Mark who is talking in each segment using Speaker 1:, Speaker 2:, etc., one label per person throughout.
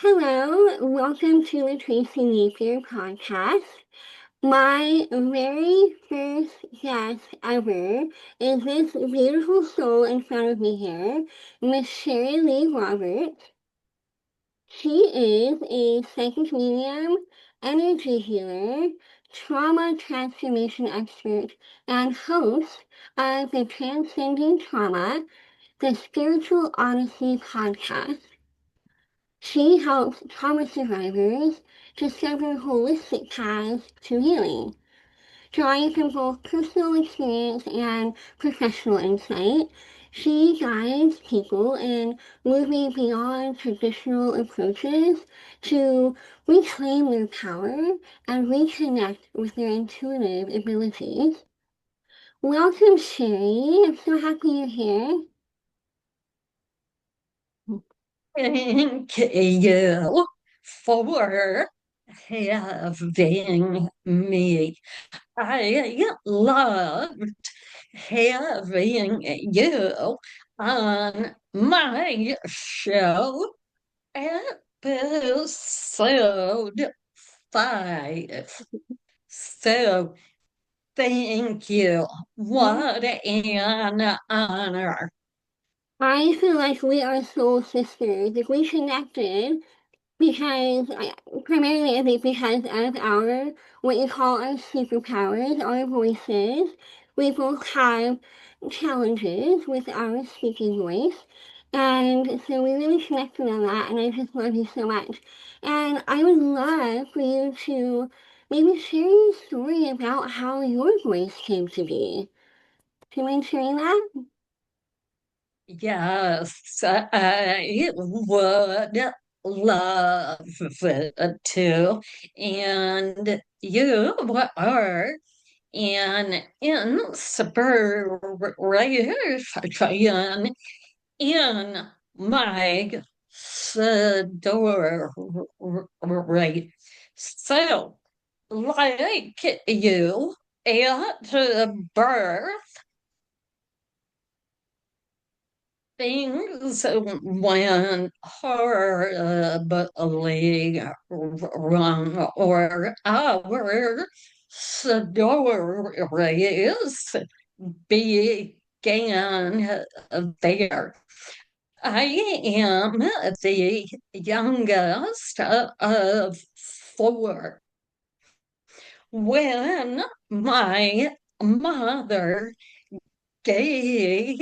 Speaker 1: Hello, welcome to the Tracey Leigh podcast. My very first guest ever is this beautiful soul in front of me here, Miss Shari Leigh Roberts. She is a psychic medium, energy healer, trauma transformation expert, and host of the Transcending Trauma, the Spiritual Odyssey podcast. She helps trauma survivors discover holistic paths to healing, drawing from both personal experience and professional insight. She guides people in moving beyond traditional approaches to reclaim their power and reconnect with their intuitive abilities. Welcome, Sherry. I'm so happy you're here.
Speaker 2: Thank you for having me. I loved having you on my show, episode 5. So, thank you. What an honor.
Speaker 1: I feel like we are soul sisters. If we connected, because primarily I think because of our what you call our superpowers, our voices, we both have challenges with our speaking voice. And so we really connected on that, and I just love you so much. And I would love for you to maybe share your story about how your voice came to be. Do you mind sharing that?
Speaker 2: Yes, I would love it to. And you are an inspiration in my story. So, like you at birth, things went horribly wrong, or our stories began there. I am the youngest of four. When my mother gave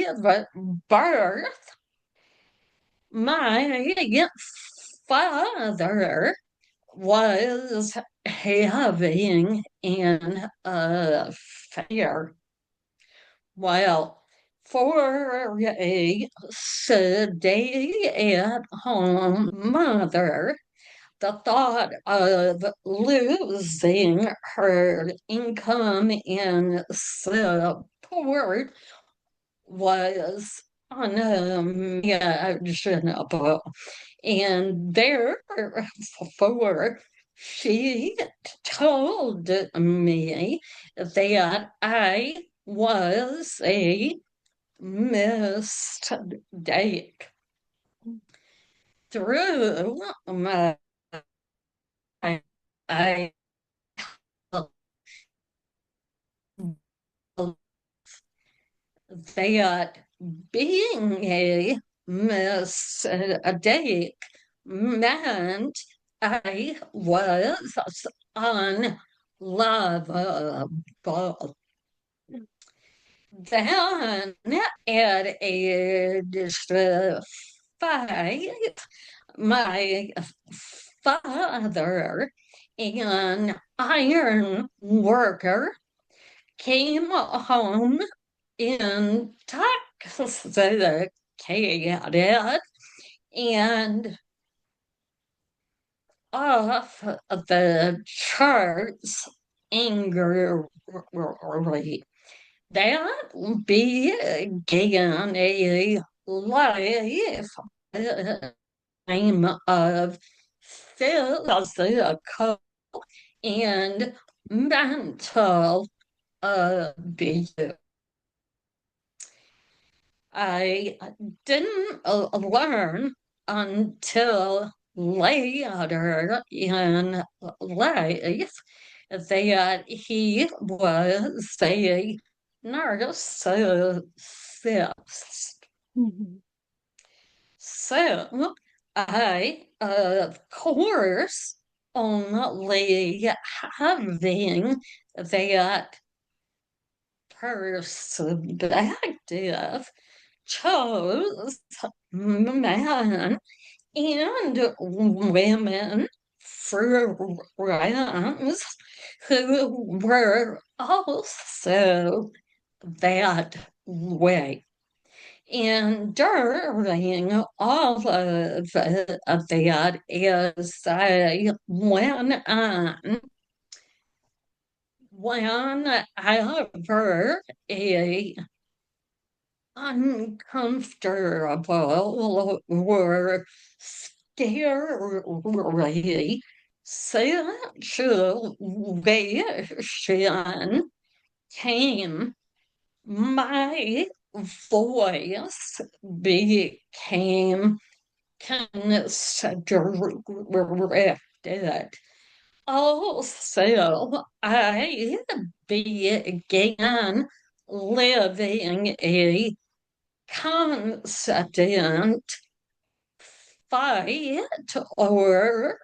Speaker 2: birth, my father was having an affair. Well, for a stay at home mother, the thought of losing her income and support was unimaginable. And therefore, she told me that I was a mistake. Through my I that being a mistake meant I was unlovable. Then at age 5, my father, an iron worker, came home intoxicated and off the charts angry. That began a lifetime of physical and mental abuse. I didn't learn until later in life that he was a narcissist.
Speaker 1: Mhm.
Speaker 2: So I, of course, only having that perspective, chose men and women friends who were also that way. And during all of that, as I went on, whenever a uncomfortable or scary situation came, my voice became constricted. Also, I began living a constant fight or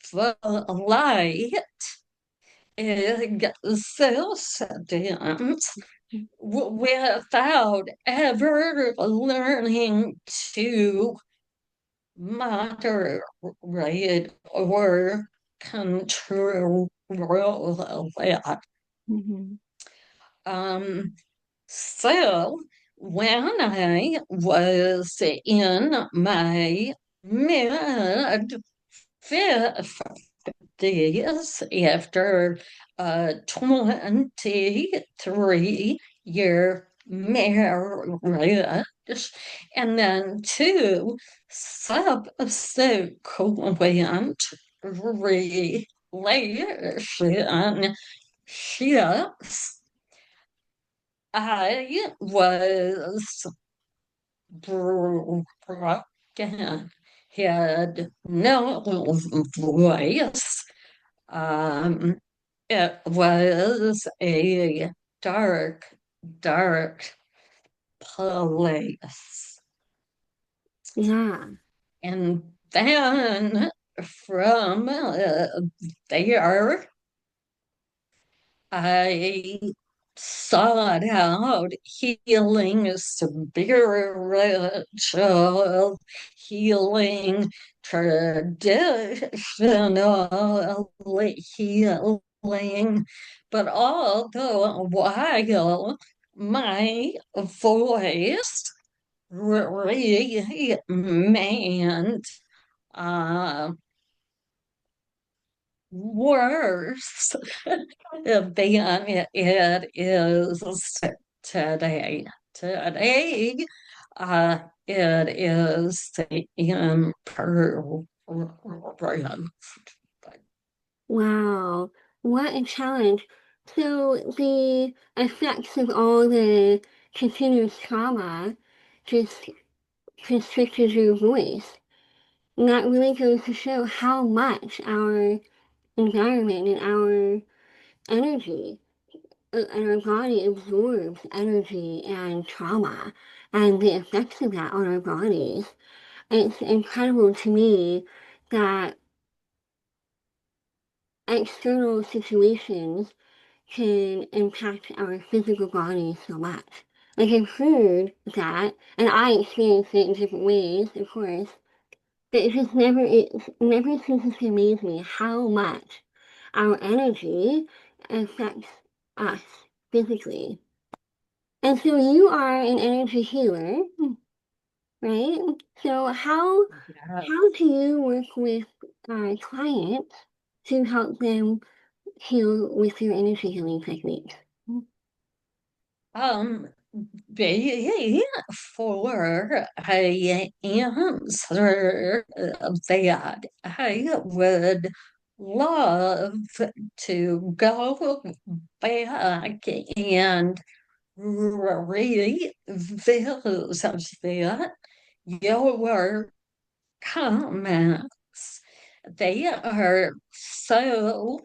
Speaker 2: flight existence without ever learning to moderate or control it.
Speaker 1: Mhm.
Speaker 2: Um, so when I was in my mid fifties, after a 23-year marriage, and then two subsequent relationships, I was broken, had no voice. Um, it was a dark, dark place.
Speaker 1: Yeah.
Speaker 2: And then from there, I sought out healing, spiritual healing, traditional healing, but all the while my voice remained uh, worse than it is today. Today, it is improved.
Speaker 1: Wow. What a challenge. So the effects of all the continuous trauma just constricted your voice. And that really goes to show how much our environment and our energy and our body absorbs energy and trauma and the effects of that on our bodies. It's incredible to me that external situations can impact our physical body so much. Like I've heard that, and I experienced it in different ways, of course, but it never ceases to amaze me how much our energy affects us physically. And so you are an energy healer, right? So how do you work with clients to help them heal with your energy healing techniques?
Speaker 2: Um, Before I answer that, I would love to go back and revisit your comments They are so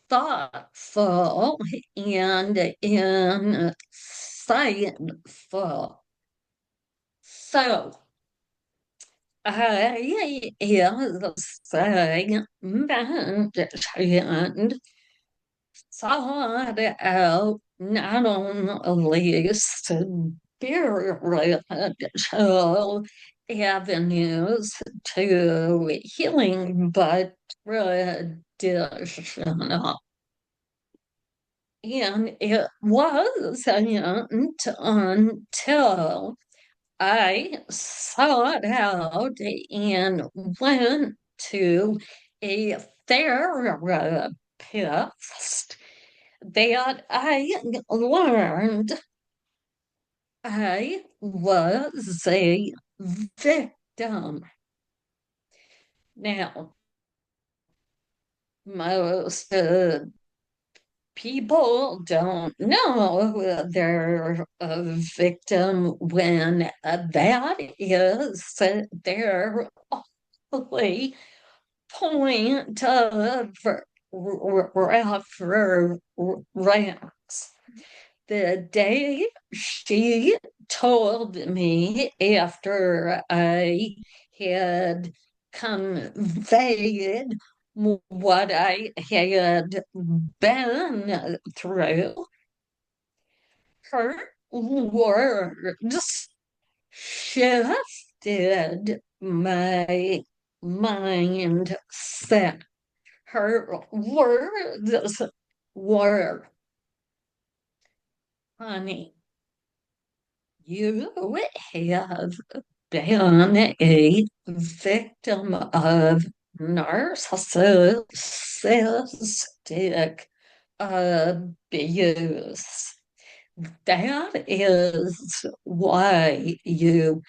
Speaker 2: thoughtful and insightful. So I mentioned sought out not only spiritual avenues to healing, but traditional. And it wasn't until I sought out and went to a therapist that I learned I was a victim. Now, most people don't know they're a victim when that is their only point of reference. The day she told me after I had conveyed what I had been through, her words shifted my mindset. Her words were, honey, you have been a victim of narcissistic abuse. That is why you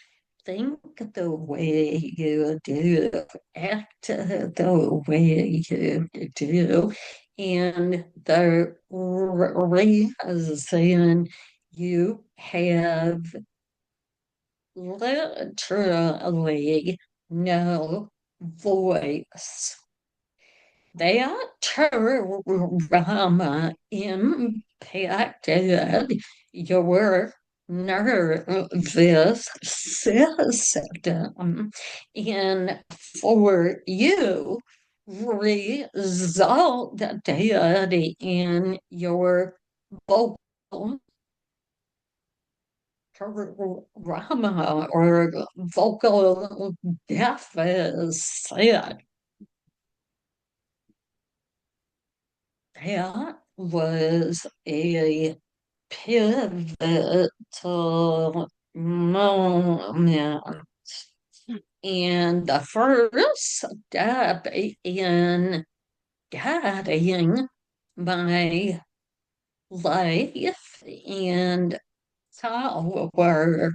Speaker 2: think the way you do, act the way you do, and the reason you have literally no voice. That trauma impacted your nervous system. And for you, resulted in your vocal trauma or vocal deficit. That was a pivotal moment. And the first step in getting my life and power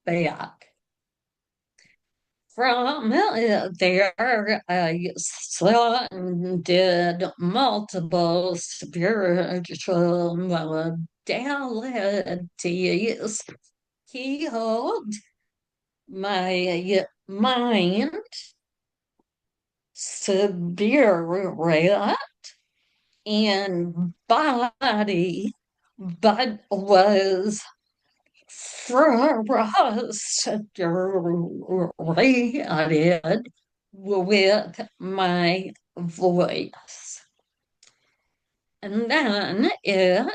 Speaker 2: back. From there, I saw and did multiple spiritual modalities, healed my mind, spirit, and body, but was frustrated with my voice. And then it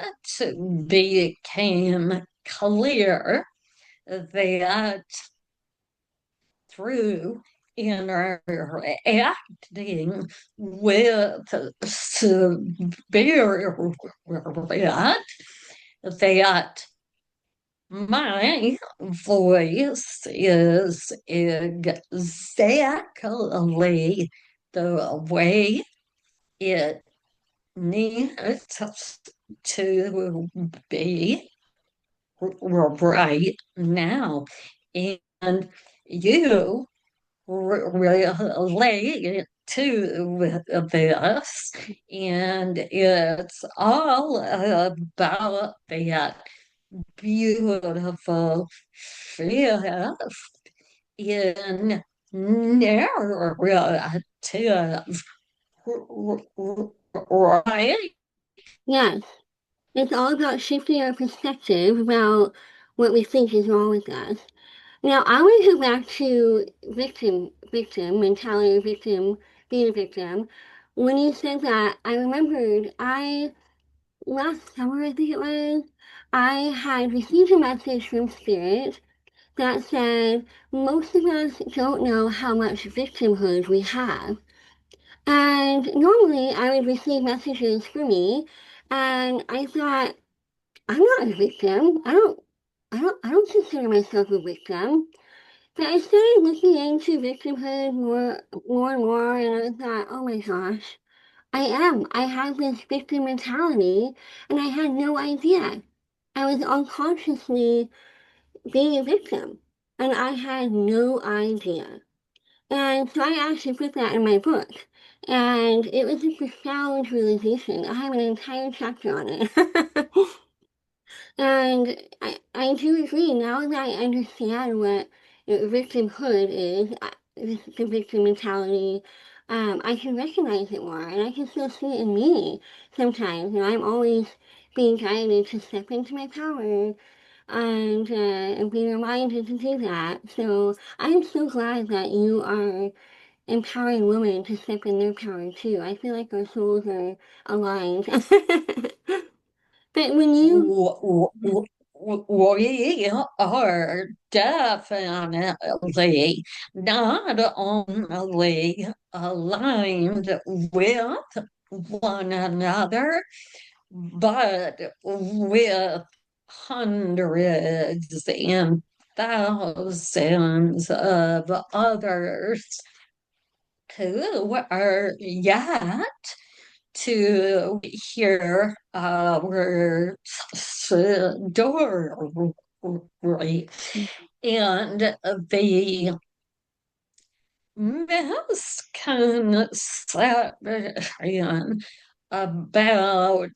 Speaker 2: became clear that through interacting with spirit, that my voice is exactly the way it needs to be right now. And you relate to this, and it's all about that beautiful shift in narrative, right?
Speaker 1: Yes, it's all about shifting our perspective about what we think is wrong with us. Now, I want to go back to victim mentality, victim, being a victim. When you said that, I remembered last summer, I think it was, I had received a message from Spirit that said most of us don't know how much victimhood we have. And normally I would receive messages for me, and I thought, I'm not a victim. I don't consider myself a victim. But I started looking into victimhood more and more, and I thought, oh my gosh, I am. I have this victim mentality, and I had no idea. I was unconsciously being a victim, and I had no idea. And so I actually put that in my book, and it was a profound realization. I have an entire chapter on it. And I do agree, now that I understand what victimhood is, the victim mentality, I can recognize it more, and I can still see it in me sometimes. You know, I'm always being guided to step into my power and being reminded to do that. So I'm so glad that you are empowering women to step in their power too. I feel like our souls are aligned. But when you,
Speaker 2: We are definitely not only aligned with one another, but with hundreds and thousands of others who are yet to hear our story and the misconception about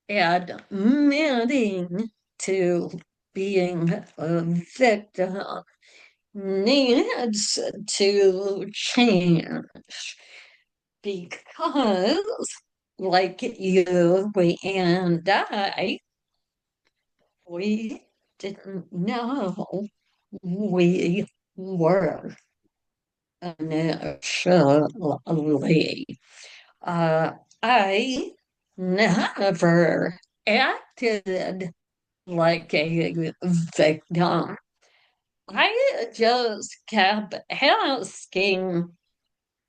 Speaker 2: admitting to being a victim needs to change because, like you and I, we didn't know we were initially. Uh, I never acted like a victim. I just kept asking,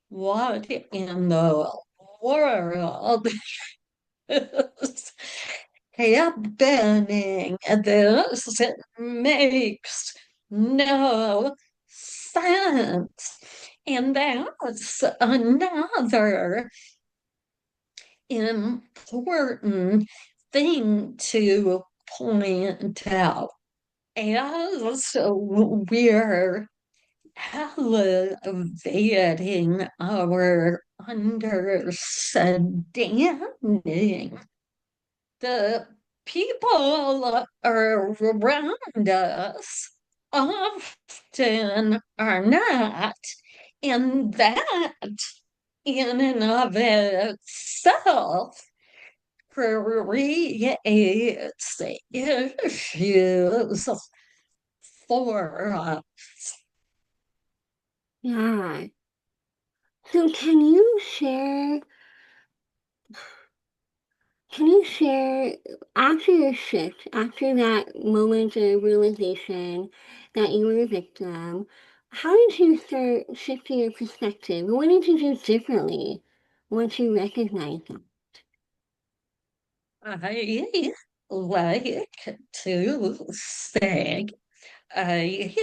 Speaker 2: what in the world is happening? This makes no sense. And that's another important thing to point out. As we're elevating our understanding, the people around us often are not, and that in and of itself creates issues for us.
Speaker 1: yeah. So can you share after your shift, after that moment of realization that you were a victim, how did you start shifting your perspective? What did you do differently once you recognized that?
Speaker 2: I like to say I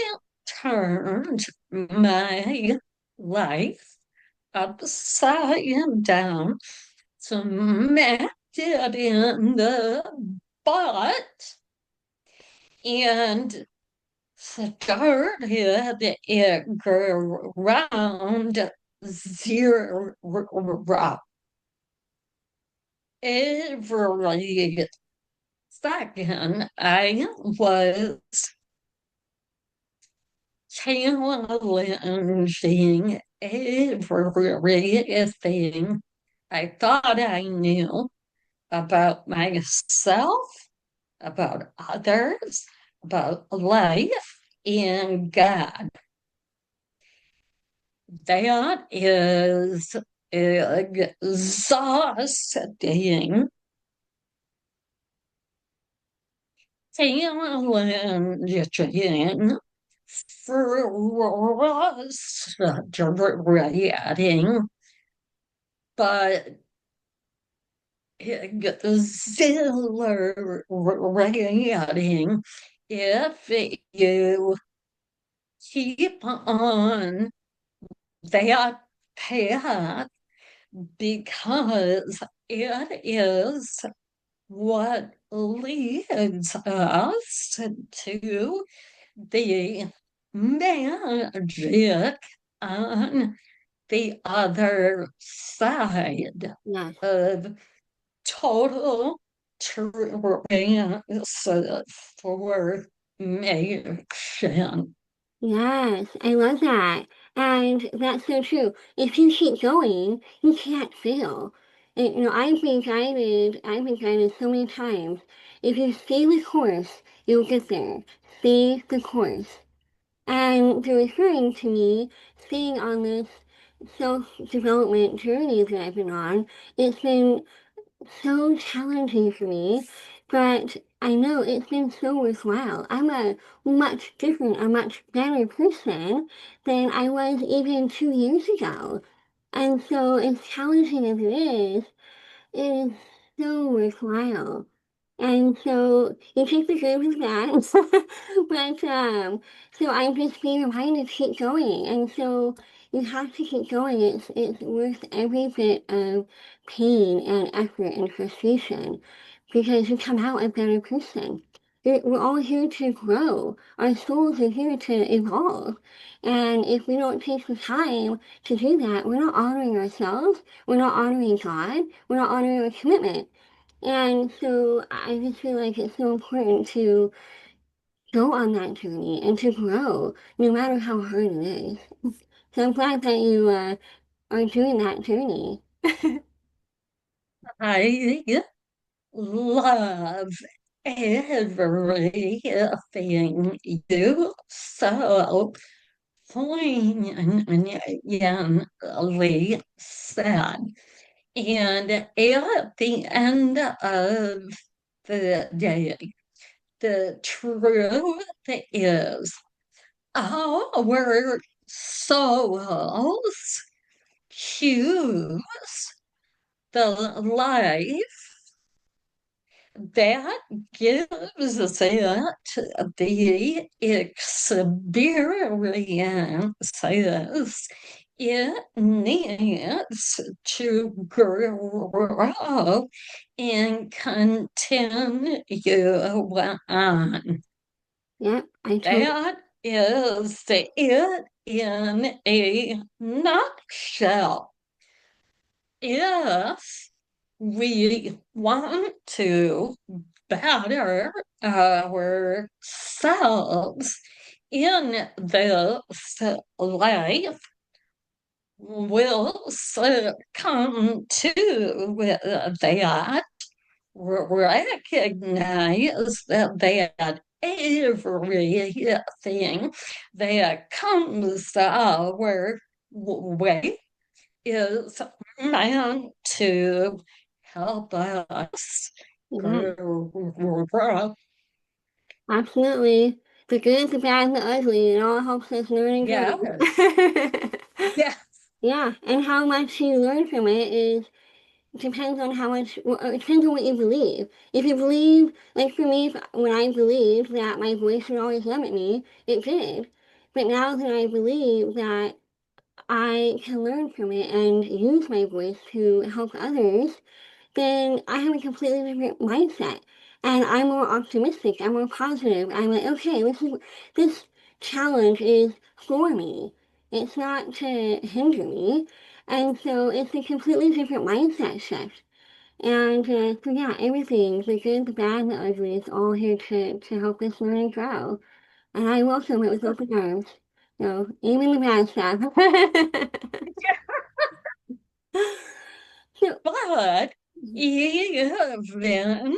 Speaker 2: turned my life upside down, smacked it in the butt, and started it ground zero. Every second I was challenging everything I thought I knew about myself, about others, about life, and God. That is exhausting, challenging, frustrating, but exhilarating if you keep on that path because it is what leads us to the magic on the other side
Speaker 1: Yes.
Speaker 2: of total transformation.
Speaker 1: Yes, I love that. And that's so true. If you keep going, you can't fail. And, I've been guided so many times. If you stay the course, you'll get there. Stay the course. And they're referring to me staying on this self-development journey that I've been on. It's been so challenging for me, but I know it's been so worthwhile. I'm a much different, a much better person than I was even 2 years ago. And so, as challenging as it is so worthwhile. And so you take the good with that. but so I'm just being reminded to keep going. And so you have to keep going. It's worth every bit of pain and effort and frustration because you come out a better person. We're all here to grow. Our souls are here to evolve. And if we don't take the time to do that, we're not honoring ourselves, we're not honoring God, we're not honoring our commitment. And so I just feel like it's so important to go on that journey and to grow, no matter how hard it is. So I'm glad that you are doing that journey.
Speaker 2: I love everything you so poignantly said. And at the end of the day, the truth is our souls choose the life that gives it the experiences it needs to grow and continue on.
Speaker 1: Yep, I totally.
Speaker 2: That is it in a nutshell. If we want to better ourselves in this life, we'll succumb to that, recognize that everything that comes our way is meant to help us
Speaker 1: Yeah,
Speaker 2: grow.
Speaker 1: absolutely. The good, the bad, and the ugly, it all helps us learn and
Speaker 2: Yes,
Speaker 1: grow.
Speaker 2: yes,
Speaker 1: Yeah, and how much you learn from it is depends on how much, well, it depends on what you believe. If you believe, like for me, when I believed that my voice would always limit me, it did. But now that I believe that I can learn from it and use my voice to help others, then I have a completely different mindset. And I'm more optimistic, I'm more positive. I'm like, okay, this challenge is for me. It's not to hinder me. And so it's a completely different mindset shift. And so yeah, everything, the good, the bad, and the ugly is all here to help us learn and grow. And I welcome it with open arms. So even the bad stuff. So,
Speaker 2: But even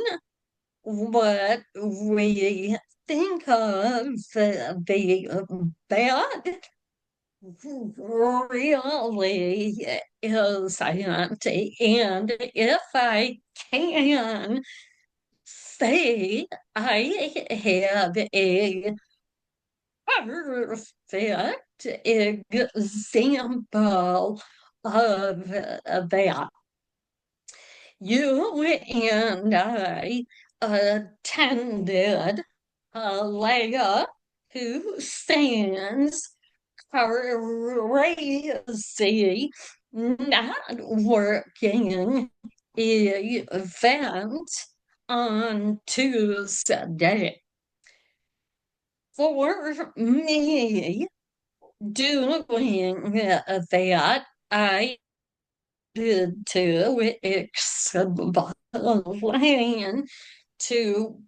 Speaker 2: what we think of the bad really isn't. And if I can say I have a perfect example of that. You and I attended Leah, who stands crazy networking event on Tuesday. For me, doing that, I did to explain to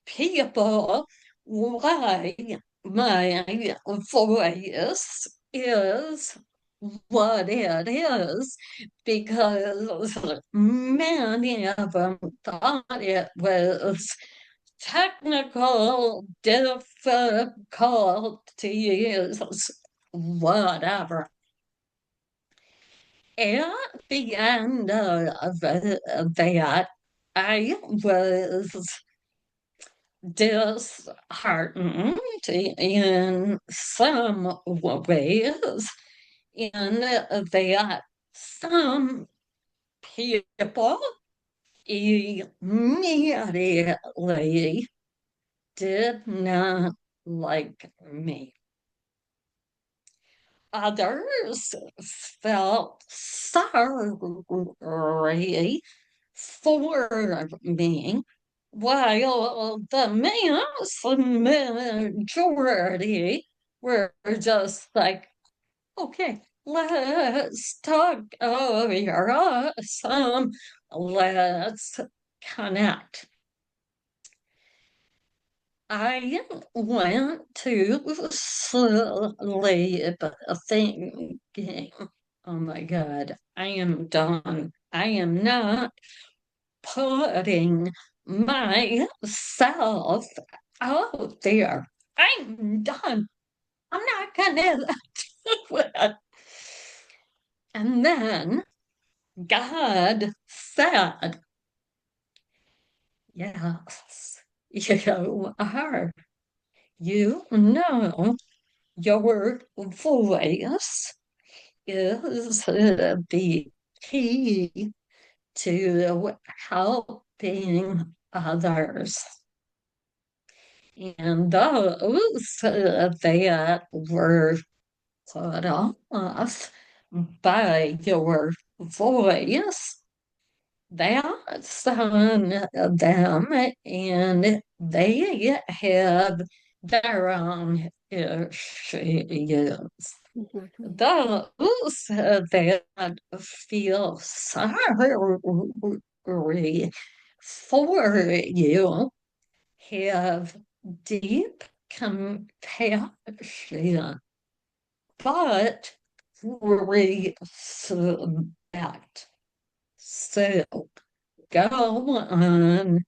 Speaker 2: people why my voice is what it is, because many of them thought it was technical difficulties, whatever. At the end of that, I was disheartened in some ways, in that some people immediately did not like me. Others felt sorry for me, while the mass majority were just like, okay, let's talk. Oh, you're awesome. Let's connect. I went to sleep thinking, oh my God, I am done. I am not putting myself out there. I'm done. I'm not gonna do it. And then God said, yes, you are. You know your voice is the key to helping others. And those that were put off by your voice, that's on them, and they have their own issues.
Speaker 1: exactly.
Speaker 2: Those that feel sorry for you have deep compassion, but respect. So go on,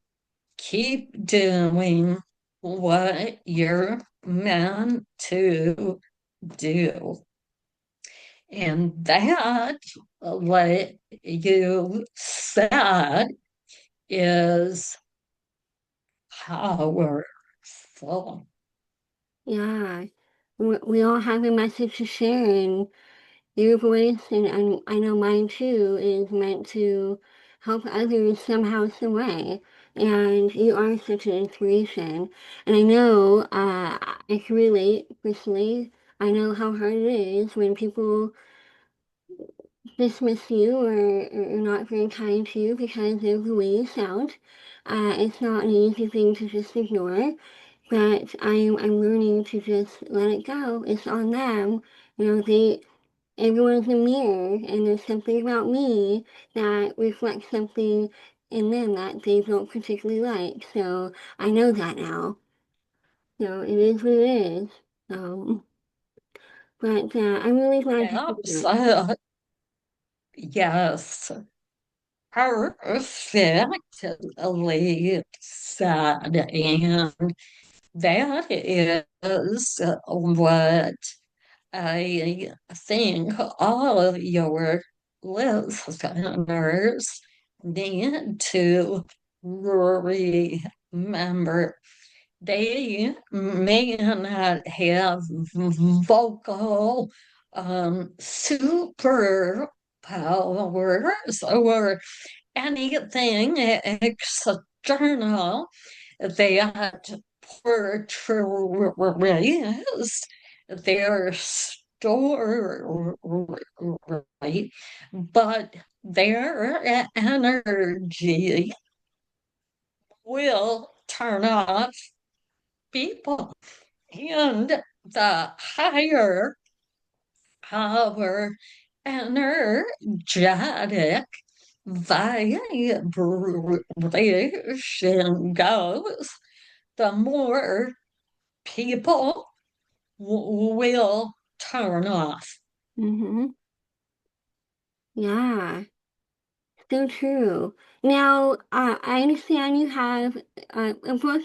Speaker 2: keep doing what you're meant to do. And that, like you said, is powerful.
Speaker 1: Yeah. We all have a message to share, and your voice, and I know mine too, is meant to help others somehow, some way. And you are such an inspiration. And I know I can relate personally. I know how hard it is when people dismiss you or not very kind to you because of the way you sound. It's not an easy thing to just ignore, but I'm learning to just let it go. It's on them. You know, everyone's a mirror, and there's something about me that reflects something in them that they don't particularly like. So I know that now. So it is what it is. So But I'm really glad to hear
Speaker 2: Yes,
Speaker 1: that.
Speaker 2: yes, perfectly said. And that is what I think all of your listeners need to remember. They may not have vocal superpowers or anything external that portrays their story, but their energy will turn off people. And the higher our energetic vibration goes, the more people will turn off.
Speaker 1: Mm-hmm. Yeah, so true. Now, I understand you have a book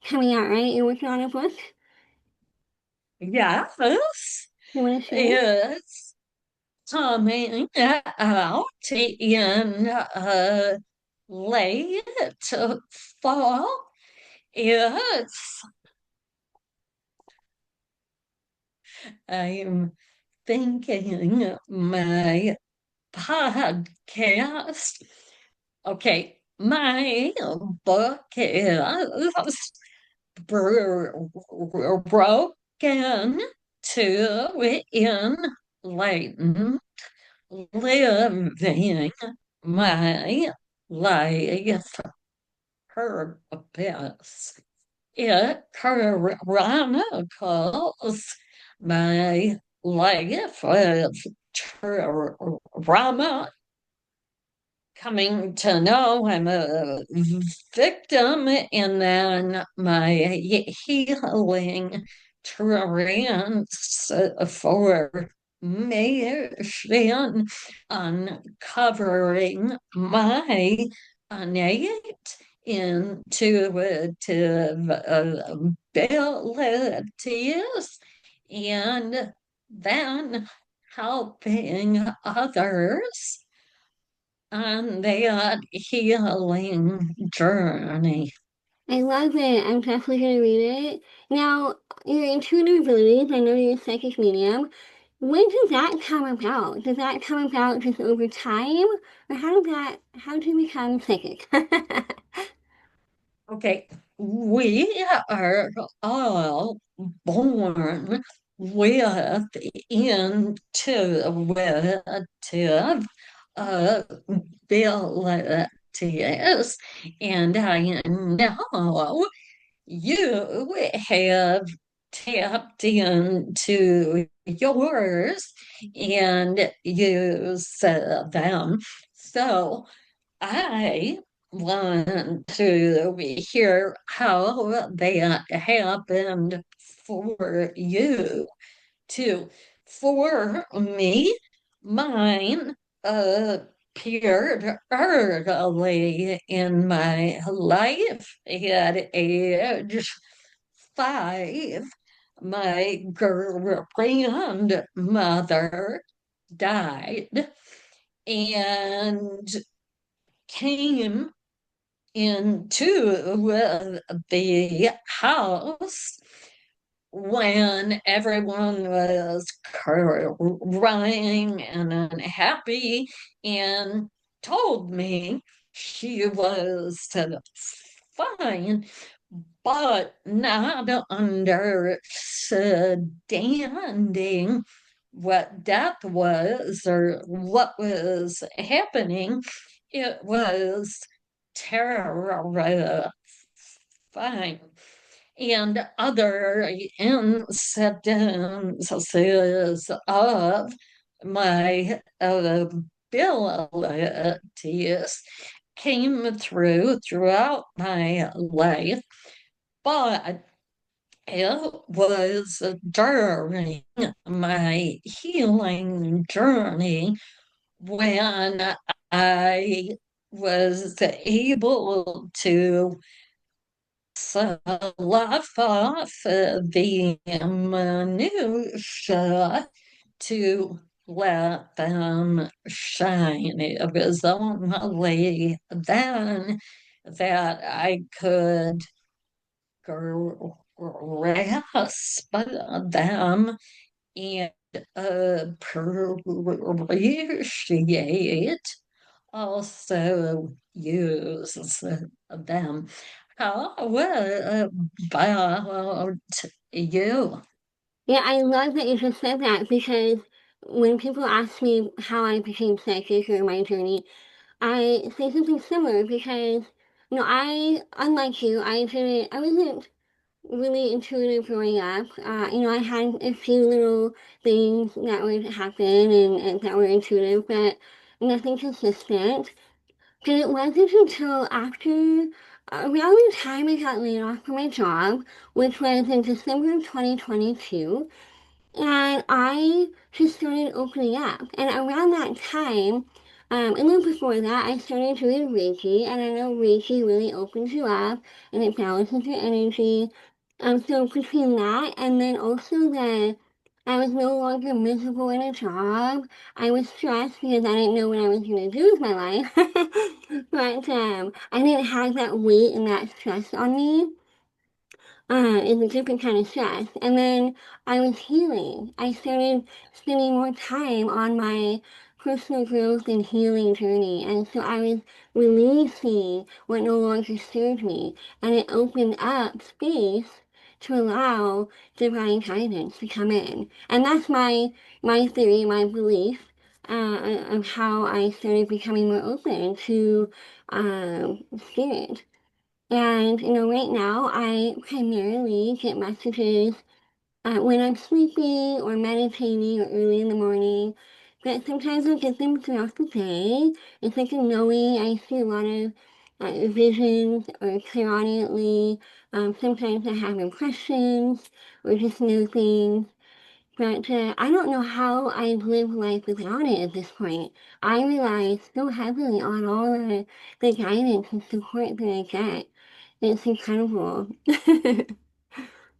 Speaker 1: coming out, right? You're working on a book.
Speaker 2: Yes,
Speaker 1: You want to share?
Speaker 2: it's coming out in late fall. It's I'm thinking my podcast. Okay, my book is broken to enlighten living my life purpose. It chronicles my life of trauma, coming to know I'm a victim, and then my healing transformation, uncovering my innate intuitive abilities, and then helping others on that healing journey.
Speaker 1: I love it. I'm definitely going to read it. Now, your intuitive abilities, I know you're a psychic medium. When does that come about? Does that come about just over time? Or how do you become psychic?
Speaker 2: Okay, we are all born with intuitive abilities, and I know you have tapped into yours and used them. So I want to hear how that happened for you too. For me, mine appeared early in my life at age 5. My grandmother died and came into the house when everyone was crying and unhappy, and told me she was fine, but not understanding what death was or what was happening. It was terrifying. And other instances of my abilities came throughout my life, but it was during my healing journey when I was able to slough off the minutia to let them shine. It was only then that I could grasp them and appreciate, also use them. How about you?
Speaker 1: Yeah, I love that you just said that because when people ask me how I became psychic or my journey, I say something similar because, unlike you, I wasn't really intuitive growing up. I had a few little things that would happen and that were intuitive, but nothing consistent. But it wasn't until after around the time I got laid off from my job, which was in December of 2022, and I just started opening up. And around that time, a little before that, I started doing Reiki, and I know Reiki really opens you up and it balances your energy. So between that and then also that I was no longer miserable in a job, I was stressed because I didn't know what I was going to do with my life. But I didn't have that weight and that stress on me. It's a different kind of stress. And then I was healing. I started spending more time on my personal growth and healing journey. And so I was releasing what no longer served me. And it opened up space to allow divine guidance to come in. And that's my theory, my belief of how I started becoming more open to spirit. And, right now I primarily get messages when I'm sleeping or meditating or early in the morning. But sometimes I'll get them throughout the day. It's like a knowing. I see a lot of visions or clairaudiently. Sometimes I have impressions or just know things. But I don't know how I live life without it at this point. I rely so heavily on all the guidance and support that I get. It's incredible.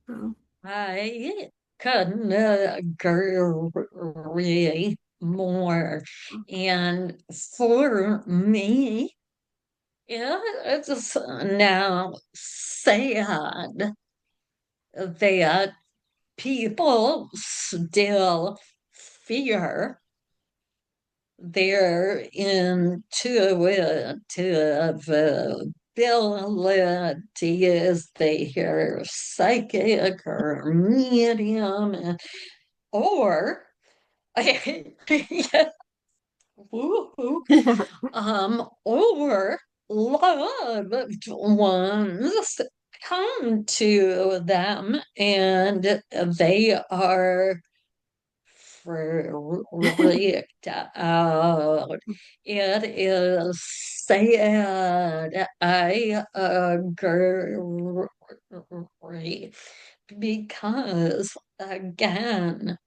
Speaker 1: Oh,
Speaker 2: I couldn't agree more. And for me, it's now sad that people still fear their intuitive abilities, their psychic or medium, or woo-hoo, or loved ones come to them and they are freaked out. It is sad. I agree. Because again,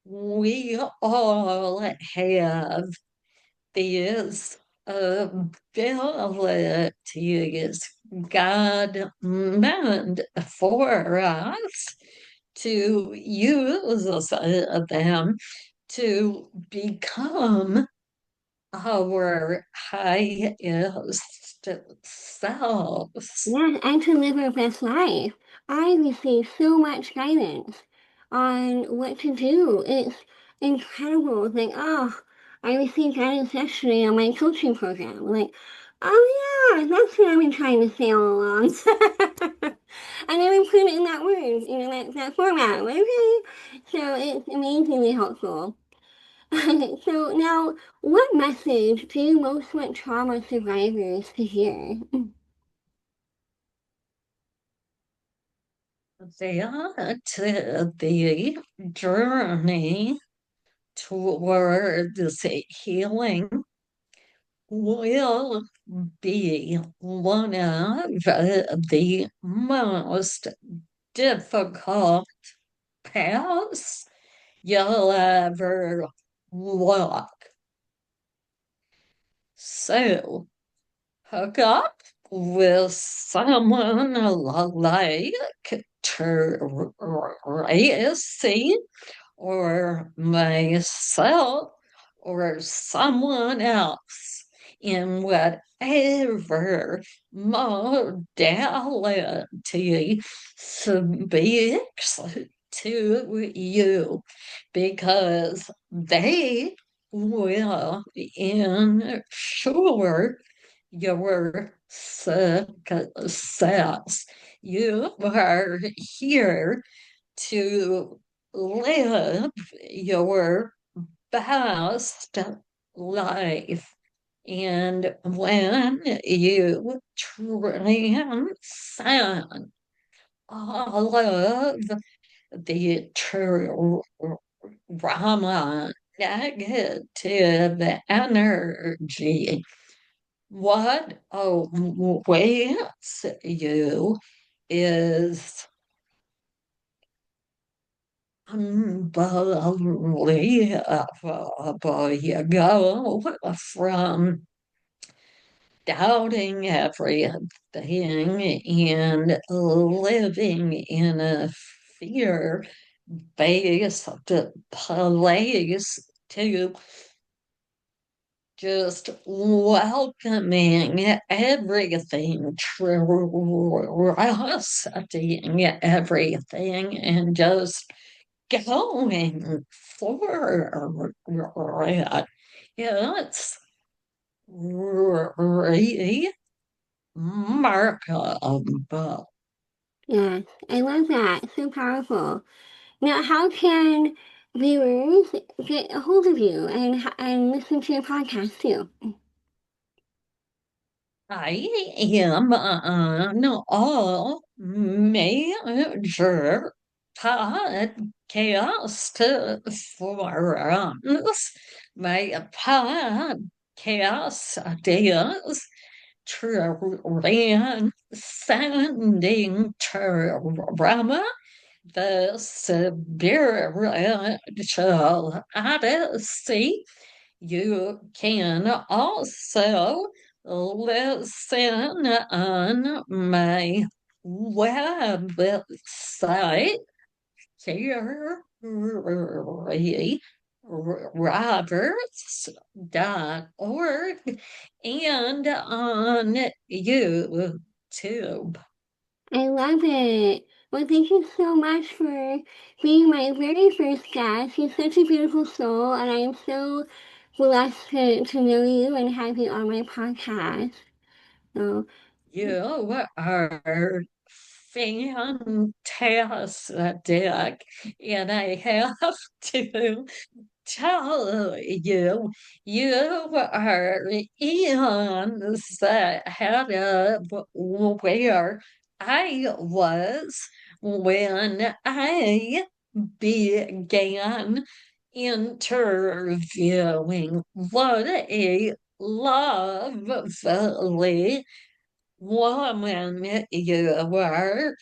Speaker 2: we all have these abilities God meant for us to use them to become our highest selves.
Speaker 1: yes, and to live our best life. I receive so much guidance on what to do. It's incredible. It's like, oh, I received guidance yesterday on my coaching program. Like, oh yeah, that's what I've been trying to say all along. I never put it in that word, that format. Okay. So it's amazingly helpful. So now, what message do you most want trauma survivors to hear?
Speaker 2: That the journey towards healing will be one of the most difficult paths you'll ever walk. So, hook up with someone like Tracey or myself or someone else in whatever modality speaks to you, because they will ensure your success. You are here to live your best life. And when you transcend all of the trauma, negative energy, what awaits you is unbelievable. You go from doubting everything and living in a fear based place to just welcoming everything, trusting everything, and just going forward. It's really remarkable.
Speaker 1: Yes, I love that. So powerful. Now, how can viewers get a hold of you and listen to your podcast too?
Speaker 2: I am on all major podcast forums. My podcast is Transcending Trauma, the Spiritual Odyssey. You can also listen on my website, ShariRoberts.org, and on YouTube.
Speaker 1: I love it. Well, thank you so much for being my very first guest. You're such a beautiful soul, and I am so blessed to know you and have you on my podcast. So,
Speaker 2: You are fantastic, and I have to tell you, you are eons ahead of where I was when I began interviewing. What a lovely woman you were,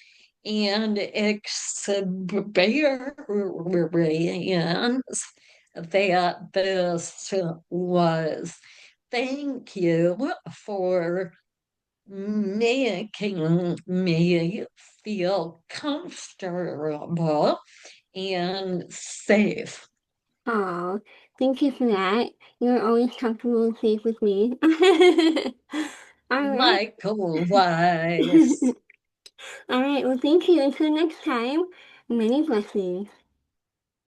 Speaker 2: and experience that this was. Thank you for making me feel comfortable and safe.
Speaker 1: oh, thank you for that. You're always comfortable and safe with me. All right.
Speaker 2: Likewise.
Speaker 1: All right. Well, thank you. Until next time, many blessings.